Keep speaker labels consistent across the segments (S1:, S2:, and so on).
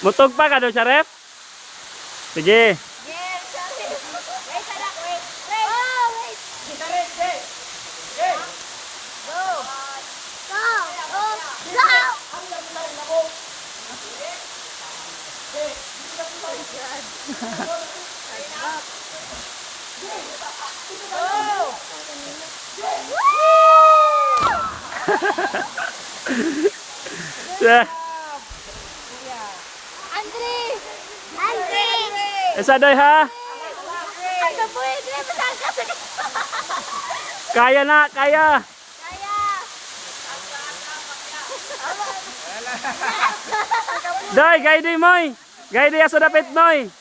S1: Mutog pa ka daw, Sharef? Sige.
S2: Yes, sorry. Wait, anak, wait. Wait. Oh, wait. Kita rin, Jay. Jay. Go. Go. Go. Go. Ang lang ako. Jay. Oh my God.
S1: Yeah.
S2: Andre! Andre!
S1: Esa day ha?
S2: Ano po yun?
S1: Kaya na, kaya.
S2: Kaya!
S1: Day, gay di moy. Gay di aso dapit moy.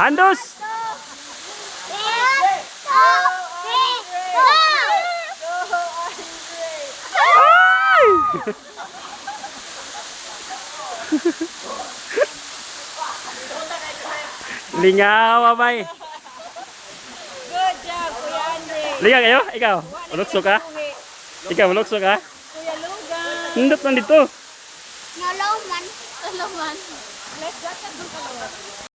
S1: Handus. Ay! Lingaw, abay.
S2: Good job, Kuya Andre.
S1: Lingaw kayo? Ikaw? Ulokso ka? Ikaw, ulokso ka?
S2: Kuya Lugan.
S1: Nindot man dito.
S2: Nalaman. Nalaman. Let's go.